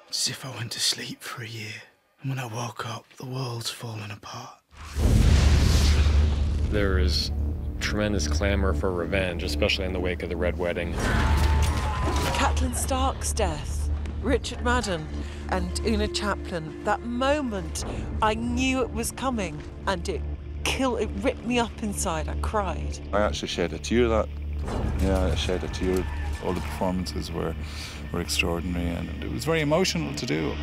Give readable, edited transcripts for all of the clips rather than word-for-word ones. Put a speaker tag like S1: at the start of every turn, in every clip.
S1: It's as if I went to sleep for a year, and when I woke up, the world's fallen apart.
S2: There is tremendous clamor for revenge, especially in the wake of the Red Wedding.
S3: Catelyn Stark's death, Richard Madden and Una Chaplin. That moment, I knew it was coming, and it ripped me up inside. I cried.
S4: I actually shed a tear that. Yeah, I shed a tear. All the performances were extraordinary, and it was very emotional to do.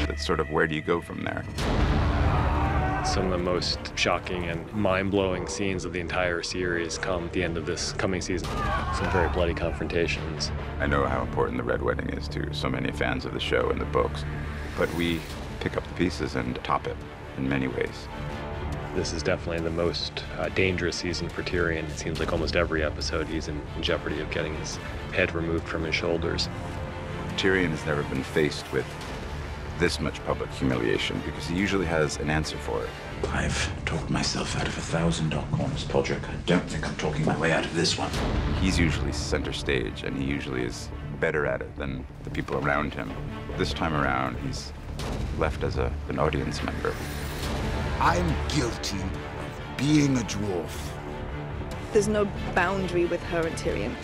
S5: It's sort of, where do you go from there?
S2: Some of the most shocking and mind-blowing scenes of the entire series come at the end of this coming season. Some very bloody confrontations.
S5: I know how important the Red Wedding is to so many fans of the show and the books, but we pick up the pieces and top it in many ways.
S2: This is definitely the most dangerous season for Tyrion. It seems like almost every episode he's in jeopardy of getting his head removed from his shoulders.
S5: Tyrion has never been faced with this much public humiliation because he usually has an answer for it.
S6: I've talked myself out of 1,000 dark corners, Podrick. I don't think I'm talking my way out of this one.
S5: He's usually center stage, and he usually is better at it than the people around him. This time around, he's left as an audience member.
S1: I'm guilty of being a dwarf.
S7: There's no boundary with her and Tyrion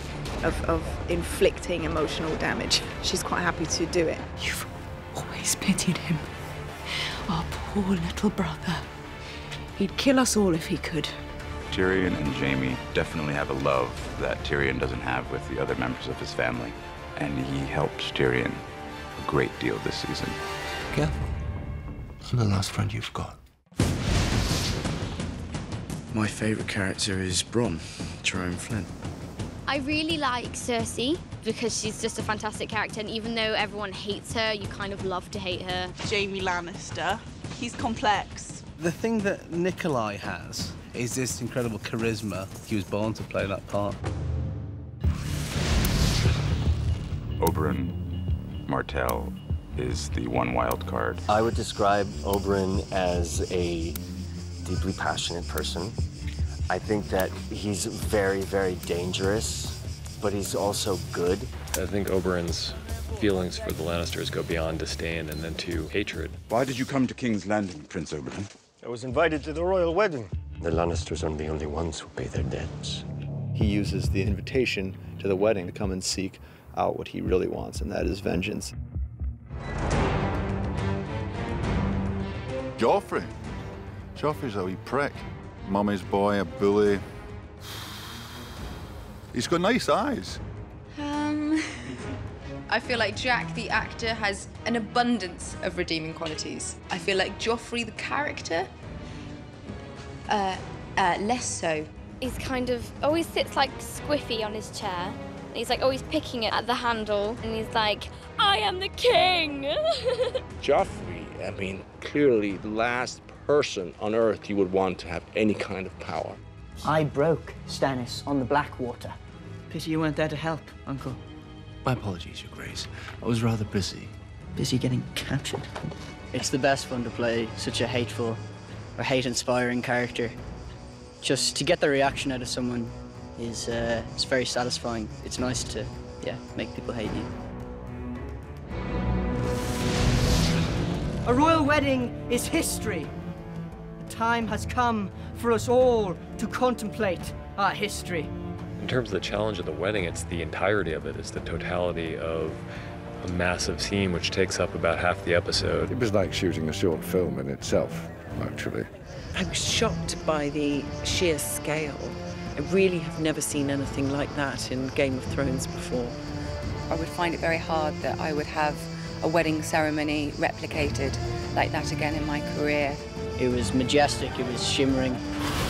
S7: of inflicting emotional damage. She's quite happy to do it.
S8: You've always pitied him. Our poor little brother. He'd kill us all if he could.
S5: Tyrion and Jaime definitely have a love that Tyrion doesn't have with the other members of his family. And he helped Tyrion a great deal this season.
S1: Careful. I'm the last friend you've got. My favourite character is Bronn, Jerome Flynn.
S9: I really like Cersei because she's just a fantastic character, and even though everyone hates her, you kind of love to hate her.
S10: Jaime Lannister. He's complex.
S11: The thing that Nikolai has is this incredible charisma. He was born to play that part.
S5: Oberyn Martell is the one wild card.
S12: I would describe Oberyn as a deeply passionate person. I think that he's very, very dangerous, but he's also good.
S2: I think Oberyn's feelings for the Lannisters go beyond disdain and then to hatred.
S6: Why did you come to King's Landing, Prince Oberyn?
S13: I was invited to the royal wedding.
S12: The Lannisters aren't the only ones who pay their debts.
S14: He uses the invitation to the wedding to come and seek out what he really wants, and that is vengeance.
S4: Joffrey. Joffrey's a wee prick. Mummy's boy, a bully. He's got nice eyes.
S15: I feel like Jack, the actor, has an abundance of redeeming qualities. I feel like Joffrey, the character, less so.
S9: He's kind of always sits like squiffy on his chair. He's like always picking it at the handle, and he's like, I am the king!
S13: Joffrey, I mean, clearly the last person on Earth you would want to have any kind of power.
S16: I broke Stannis on the Blackwater.
S17: Pity you weren't there to help, Uncle.
S1: My apologies, Your Grace. I was rather busy.
S17: Busy getting captured. It's the best fun to play such a hateful or hate-inspiring character. Just to get the reaction out of someone is it's very satisfying. It's nice to, make people hate you.
S16: A royal wedding is history. The time has come for us all to contemplate our history.
S2: In terms of the challenge of the wedding, it's the entirety of it. It's the totality of a massive scene which takes up about half the episode.
S18: It was like shooting a short film in itself, actually.
S3: I was shocked by the sheer scale. I really have never seen anything like that in Game of Thrones before.
S15: I would find it very hard that I would have a wedding ceremony replicated like that again in my career.
S17: It was majestic, it was shimmering,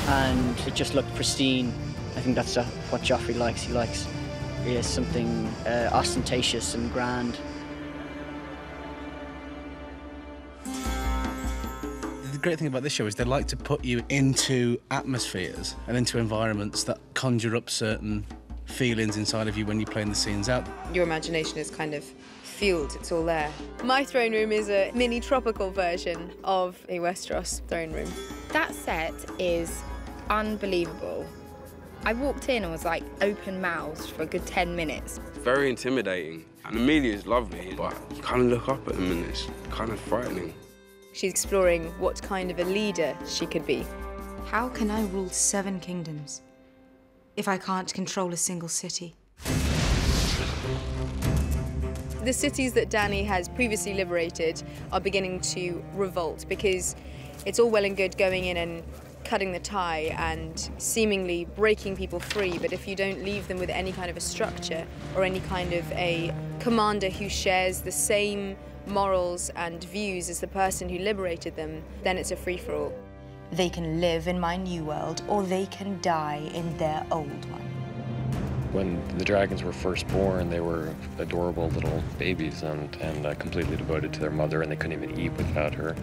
S17: and it just looked pristine. I think that's what Joffrey likes. He likes something ostentatious and grand.
S11: The great thing about this show is they like to put you into atmospheres and into environments that conjure up certain feelings inside of you when you're playing the scenes out.
S15: Your imagination is kind of fueled, it's all there.
S7: My throne room is a mini tropical version of a Westeros throne room. That set is unbelievable. I walked in and was like open-mouthed for a good 10 minutes.
S19: Very intimidating. And Amelia's lovely, but you kind of look up at him and it's kind of frightening.
S7: She's exploring what kind of a leader she could be.
S20: How can I rule 7 kingdoms if I can't control a single city?
S7: The cities that Dany has previously liberated are beginning to revolt because it's all well and good going in and cutting the tie and seemingly breaking people free, but if you don't leave them with any kind of a structure or any kind of a commander who shares the same morals and views as the person who liberated them, then it's a free-for-all.
S20: They can live in my new world, or they can die in their old one.
S2: When the dragons were first born, they were adorable little babies and completely devoted to their mother, and they couldn't even eat without her.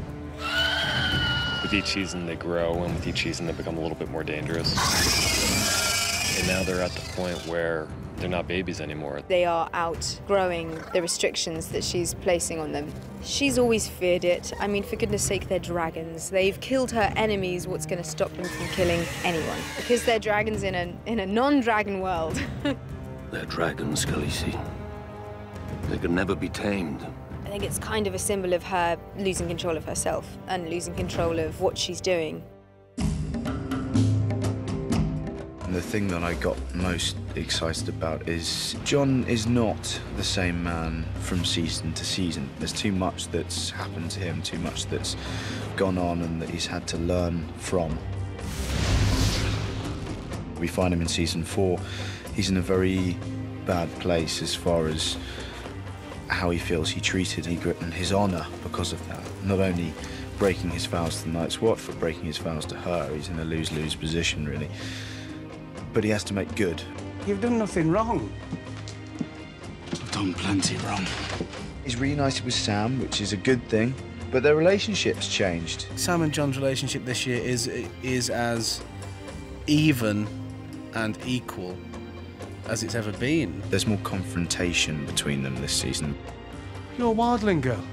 S2: With each season they grow, and with each season they become a little bit more dangerous. And now they're at the point where they're not babies anymore.
S7: They are outgrowing the restrictions that she's placing on them. She's always feared it. I mean, for goodness sake, they're dragons. They've killed her enemies. What's going to stop them from killing anyone? Because they're dragons in a non-dragon world.
S21: They're dragons, Khaleesi. They can never be tamed.
S7: I think it's kind of a symbol of her losing control of herself and losing control of what she's doing.
S1: And the thing that I got most excited about is Jon is not the same man from season to season. There's too much that's happened to him, too much that's gone on and that he's had to learn from. We find him in season 4. He's in a very bad place as far as how he feels he treated Ygritte and his honour because of that. Not only breaking his vows to the Night's Watch, but breaking his vows to her. He's in a lose-lose position, really. But he has to make good.
S22: You've done nothing wrong.
S1: I've done plenty wrong. He's reunited with Sam, which is a good thing, but their relationship's changed.
S11: Sam and Jon's relationship this year is as even and equal as it's ever been.
S1: There's more confrontation between them this season.
S22: Your wildling girl.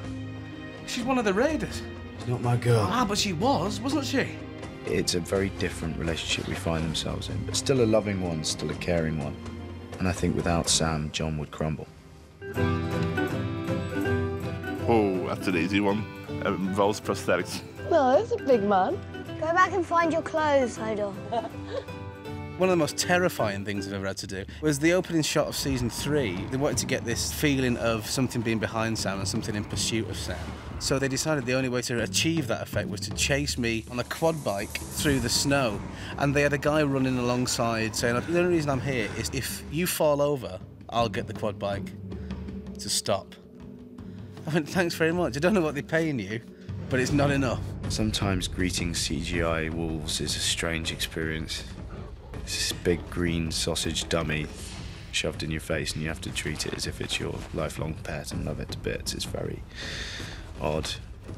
S22: She's one of the raiders.
S1: She's not my girl.
S22: Ah, but she was, wasn't she?
S1: It's a very different relationship we find themselves in, but still a loving one, still a caring one. And I think without Sam, Jon would crumble.
S23: Oh, that's an easy one. It involves prosthetics.
S24: No, that's a big man. Go back and find your clothes, Hodor.
S11: One of the most terrifying things I've ever had to do was the opening shot of season 3. They wanted to get this feeling of something being behind Sam and something in pursuit of Sam. So they decided the only way to achieve that effect was to chase me on a quad bike through the snow. And they had a guy running alongside saying, the only reason I'm here is if you fall over, I'll get the quad bike to stop. I went, thanks very much. I don't know what they're paying you, but it's not enough.
S1: Sometimes greeting CGI wolves is a strange experience. It's this big green sausage dummy shoved in your face and you have to treat it as if it's your lifelong pet and love it to bits. It's very odd.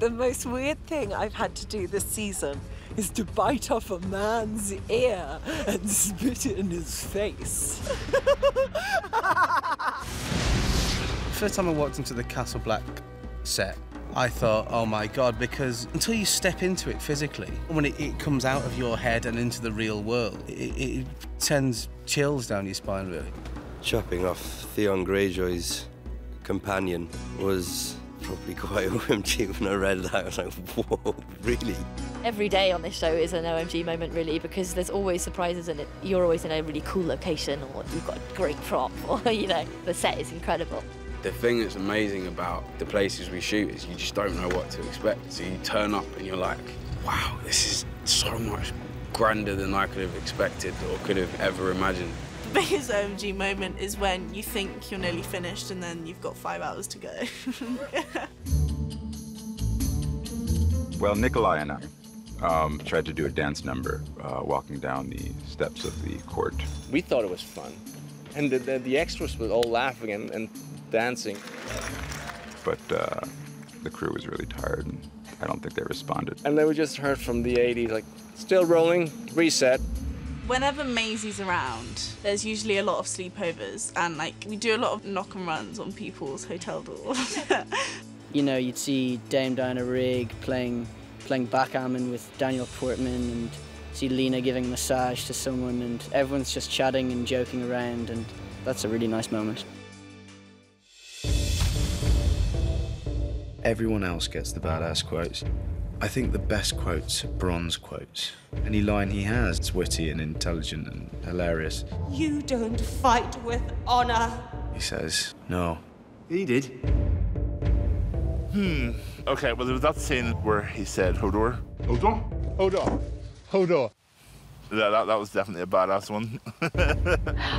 S3: The most weird thing I've had to do this season is to bite off a man's ear and spit it in his face.
S11: First time I walked into the Castle Black set, I thought, oh my God, because until you step into it physically, when it comes out of your head and into the real world, it sends chills down your spine, really.
S25: Chopping off Theon Greyjoy's companion was probably quite OMG when I read that. I was like, whoa, really?
S26: Every day on this show is an OMG moment, really, because there's always surprises in it. You're always in a really cool location, or you've got a great prop, or, the set is incredible.
S19: The thing that's amazing about the places we shoot is you just don't know what to expect. So you turn up and you're like, wow, this is so much grander than I could have expected or could have ever imagined.
S10: The biggest OMG moment is when you think you're nearly finished and then you've got 5 hours to go.
S5: Well, Nikolai and I tried to do a dance number walking down the steps of the court.
S13: We thought it was fun. And the extras were all laughing and dancing.
S5: But the crew was really tired, and I don't think they responded.
S13: And then we just heard from the 80s, like, still rolling, reset.
S10: Whenever Maisie's around, there's usually a lot of sleepovers, and we do a lot of knock and runs on people's hotel doors.
S17: You'd see Dame Diana Rigg playing backgammon with Daniel Portman, and see Lena giving a massage to someone, and everyone's just chatting and joking around, and that's a really nice moment.
S1: Everyone else gets the badass quotes. I think the best quotes are Bron's quotes. Any line he has is witty and intelligent and hilarious.
S4: You don't fight with honor.
S1: He says, no.
S23: He did. Okay, well, there was that scene where he said, Hodor. Hodor? Hodor. Hodor. That was definitely a badass one.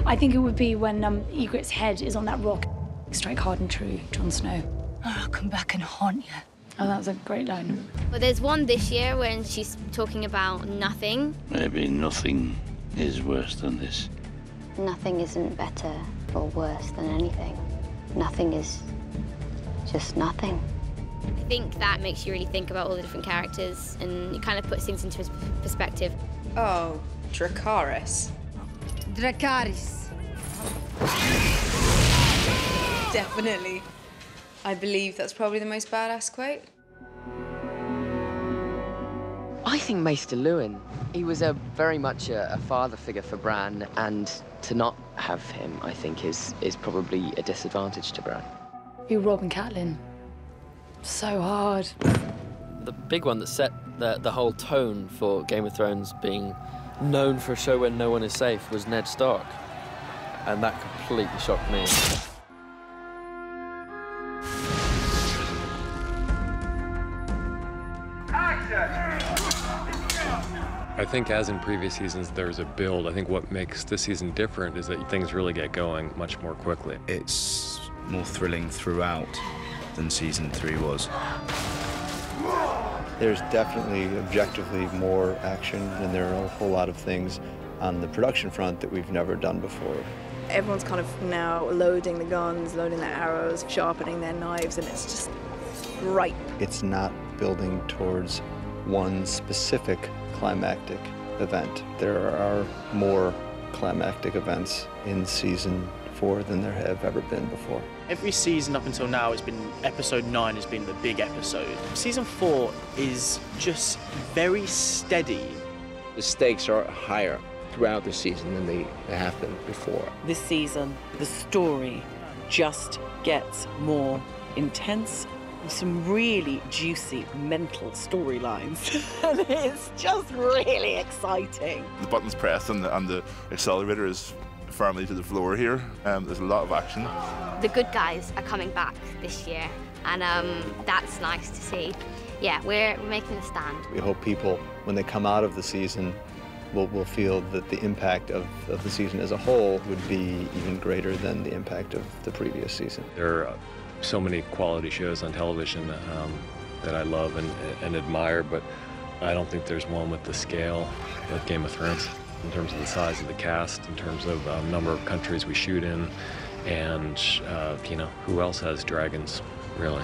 S6: I think it would be when Ygritte's head is on that rock. Strike hard and true, Jon Snow.
S24: I'll come back and haunt you.
S6: Oh, that was a great line.
S8: Well, there's one this year when she's talking about nothing.
S21: Maybe nothing is worse than this.
S24: Nothing isn't better or worse than anything. Nothing is just nothing.
S8: I think that makes you really think about all the different characters and it kind of puts things into perspective.
S7: Oh, Dracarys.
S24: Dracarys.
S7: Definitely. I believe that's probably the most badass quote.
S9: I think Maester Luwin. He was very much a father figure for Bran, and to not have him, I think, is probably a disadvantage to Bran.
S6: Be Robb and Catelyn. So hard.
S12: The big one that set the whole tone for Game of Thrones being known for a show where no one is safe was Ned Stark. And that completely shocked me.
S2: I think as in previous seasons, there's a build. I think what makes this season different is that things really get going much more quickly.
S1: It's more thrilling throughout than season 3 was.
S14: There's definitely objectively more action, and there are a whole lot of things on the production front that we've never done before.
S27: Everyone's kind of now loading the guns, loading their arrows, sharpening their knives, and it's just right.
S14: It's not building towards one specific climactic event. There are more climactic events in season 4 than there have ever been before.
S28: Every season up until now, it's been episode 9 has been the big episode. Season 4 is just very steady.
S13: The stakes are higher throughout the season than they have been before.
S3: This season, the story just gets more intense. Some really juicy mental storylines. And it's just really exciting.
S23: The button's pressed and the accelerator is firmly to the floor here. There's a lot of action.
S8: The good guys are coming back this year, and that's nice to see. Yeah, we're making a stand.
S14: We hope people, when they come out of the season, will feel that the impact of the season as a whole would be even greater than the impact of the previous season.
S2: There are so many quality shows on television that I love and admire, but I don't think there's one with the scale of Game of Thrones in terms of the size of the cast, in terms of number of countries we shoot in, and you know, who else has dragons, really?